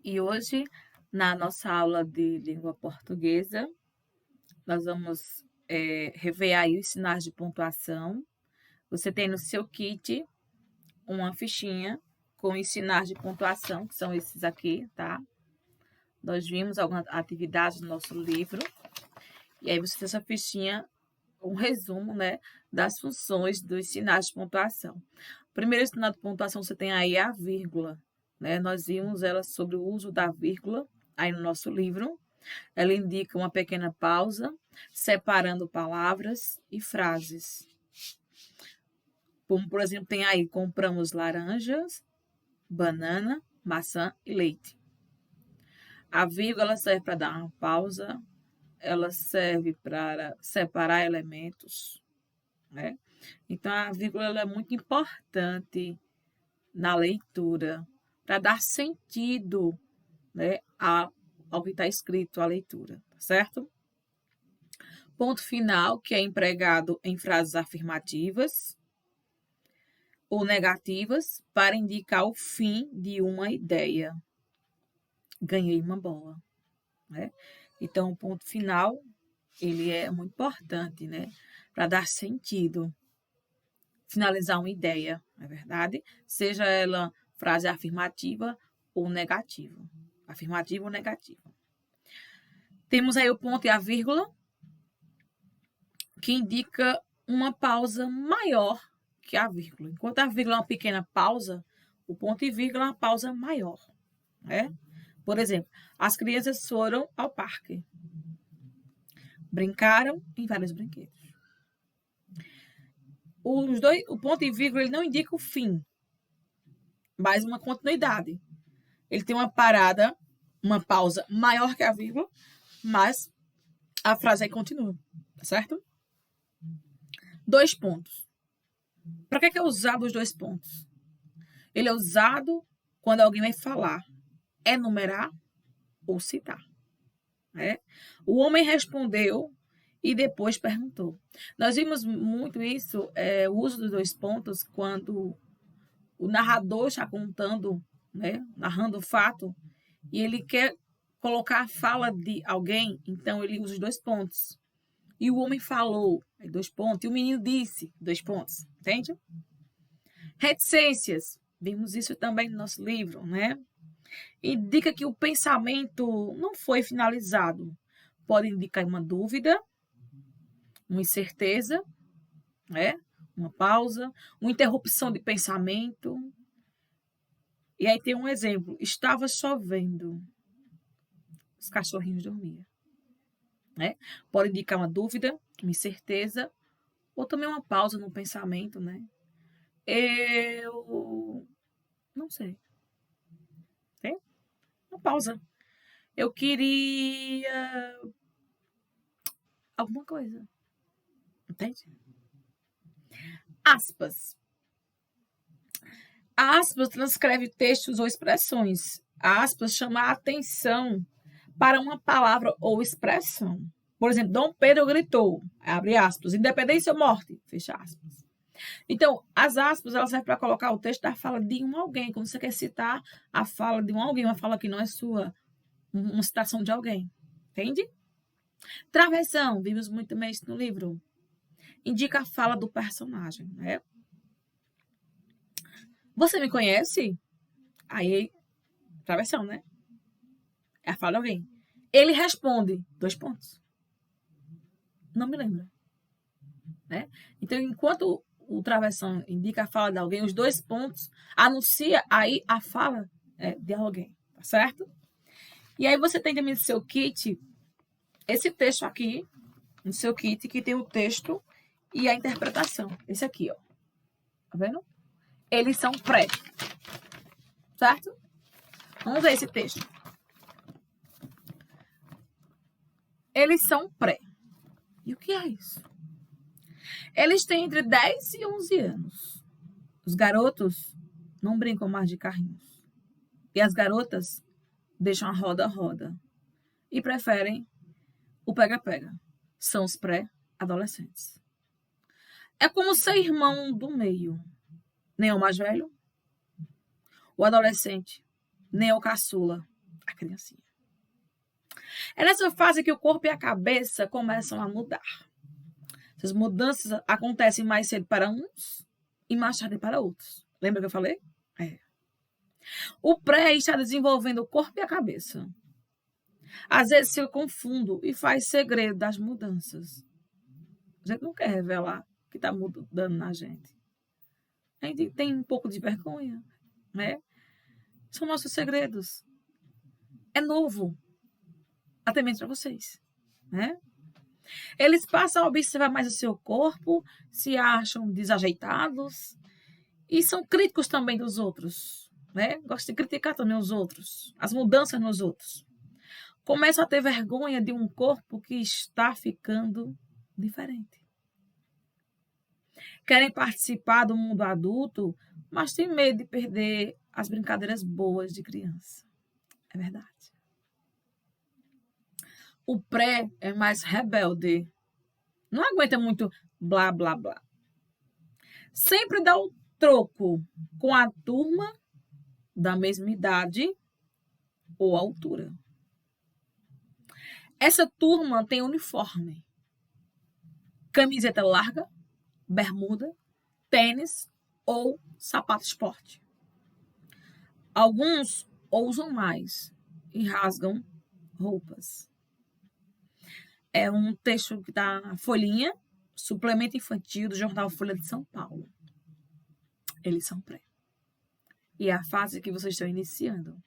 E hoje, na nossa aula de língua portuguesa, nós vamos rever aí os sinais de pontuação. Você tem no seu kit uma fichinha com os sinais de pontuação, que são esses aqui, tá? Nós vimos algumas atividades no nosso livro. E aí você tem essa fichinha, um resumo, né, das funções dos sinais de pontuação. O primeiro sinal de pontuação você tem aí a vírgula, né? Nós vimos ela sobre o uso da vírgula aí no nosso livro. Ela indica uma pequena pausa, separando palavras e frases. Como, por exemplo, tem aí, compramos laranjas, banana, maçã e leite. A vírgula serve para dar uma pausa, ela serve para separar elementos, né? Então, a vírgula ela é muito importante na leitura, para dar sentido, né, ao que está escrito, à leitura, certo? Ponto final, que é empregado em frases afirmativas ou negativas para indicar o fim de uma ideia. Ganhei uma bola, né? Então, o ponto final, ele é muito importante, né? Para dar sentido, finalizar uma ideia, não é verdade? Seja ela frase afirmativa ou negativa. Afirmativa ou negativa. Temos aí o ponto e a vírgula, que indica uma pausa maior que a vírgula. Enquanto a vírgula é uma pequena pausa, o ponto e vírgula é uma pausa maior, né? Por exemplo, as crianças foram ao parque. Brincaram em vários brinquedos. O ponto e vírgula ele não indica o fim, mas uma continuidade. Ele tem uma parada, uma pausa maior que a vírgula, mas a frase aí continua, tá certo? 2 pontos. Para que é usado os 2 pontos? Ele é usado quando alguém vai falar, enumerar ou citar, né? O homem respondeu e depois perguntou. Nós vimos muito isso, o uso dos 2 pontos, quando o narrador está contando, né, narrando o fato, e ele quer colocar a fala de alguém, então ele usa os 2 pontos. E o homem falou, 2 pontos, e o menino disse, 2 pontos, entende? Reticências, vimos isso também no nosso livro, né? Indica que o pensamento não foi finalizado. Pode indicar uma dúvida, uma incerteza, né? Uma pausa, uma interrupção de pensamento. E aí tem um exemplo. Estava chovendo. Os cachorrinhos dormiam, né? Pode indicar uma dúvida, uma incerteza, ou também uma pausa no pensamento, né? Eu não sei. Tem? Uma pausa. Eu queria alguma coisa. Entende? Aspas. A aspas transcreve textos ou expressões. A aspas chama a atenção para uma palavra ou expressão. Por exemplo, Dom Pedro gritou, abre aspas, independência ou morte, fecha aspas. Então, as aspas, elas servem para colocar o texto da fala de um alguém, quando você quer citar a fala de um alguém, uma fala que não é sua, uma citação de alguém, entende? Travessão, vimos muito também isso no livro, indica a fala do personagem, né? Você me conhece? Aí, travessão, né? É a fala de alguém. Ele responde, 2 pontos. Não me lembro, né? Então, enquanto o travessão indica a fala de alguém, os 2 pontos anuncia aí a fala de alguém, tá certo? E aí você tem também no seu kit esse texto aqui, no seu kit, que tem o texto e a interpretação. Esse aqui, ó. Tá vendo? Eles são pré, certo? Vamos ver esse texto. Eles são pré. E o que é isso? Eles têm entre 10 e 11 anos. Os garotos não brincam mais de carrinhos. E as garotas deixam a roda-roda. E preferem o pega-pega. São os pré-adolescentes. É como ser irmão do meio. Nem é o mais velho, o adolescente, nem é o caçula. A criancinha. É nessa fase que o corpo e a cabeça começam a mudar. Essas mudanças acontecem mais cedo para uns e mais tarde para outros. Lembra que eu falei? É. O pré está desenvolvendo o corpo e a cabeça. Às vezes eu confundo e faz segredo das mudanças. A gente não quer revelar o que está mudando na gente. A gente tem um pouco de vergonha, né? São nossos segredos. É novo. Até mesmo para vocês, né? Eles passam a observar mais o seu corpo, se acham desajeitados e são críticos também dos outros, né? Gostam de criticar também os outros, as mudanças nos outros. Começam a ter vergonha de um corpo que está ficando diferente. Querem participar do mundo adulto, mas têm medo de perder as brincadeiras boas de criança. É verdade. O pré é mais rebelde. Não aguenta muito blá, blá, blá. Sempre dá o troco com a turma da mesma idade ou altura. Essa turma tem uniforme. Camiseta larga, bermuda, tênis ou sapato esporte. Alguns ousam mais e rasgam roupas. É um texto da Folhinha, suplemento infantil do jornal Folha de São Paulo. Eles são pré. E é a fase que vocês estão iniciando,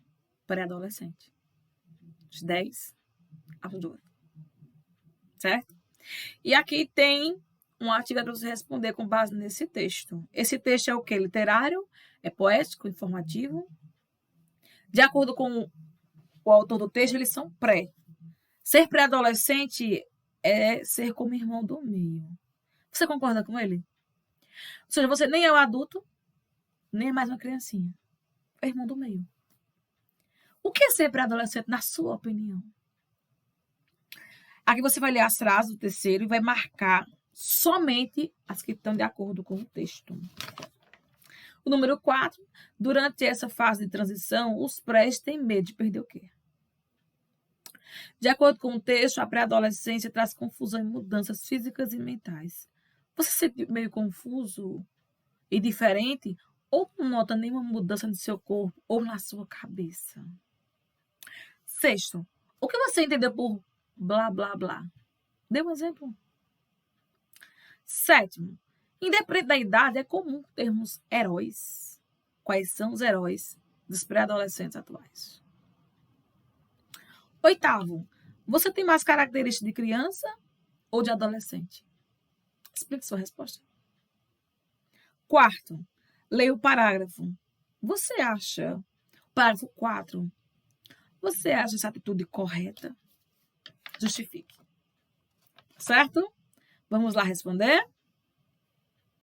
pré-adolescente. De 10 aos 18. Certo? E aqui tem uma atividade para você responder com base nesse texto. Esse texto é o quê? Literário? É poético? Informativo? De acordo com o autor do texto, eles são pré. Ser pré-adolescente é ser como irmão do meio. Você concorda com ele? Ou seja, você nem é um adulto, nem é mais uma criancinha. É irmão do meio. O que é ser pré-adolescente, na sua opinião? Aqui você vai ler as frases do terceiro e vai marcar somente as que estão de acordo com o texto. O número 4. Durante essa fase de transição, os prés têm medo de perder o quê? De acordo com o texto, a pré-adolescência traz confusão e mudanças físicas e mentais. Você se sente meio confuso e diferente ou não nota nenhuma mudança no seu corpo ou na sua cabeça? Sexto, o que você entendeu por blá, blá, blá? Dê um exemplo. Sétimo, independente da idade, é comum termos heróis. Quais são os heróis dos pré-adolescentes atuais? Oitavo, você tem mais características de criança ou de adolescente? Explique sua resposta. Quarto, leia o parágrafo. Você acha, parágrafo 4, você acha essa atitude correta? Justifique. Certo? Vamos lá responder?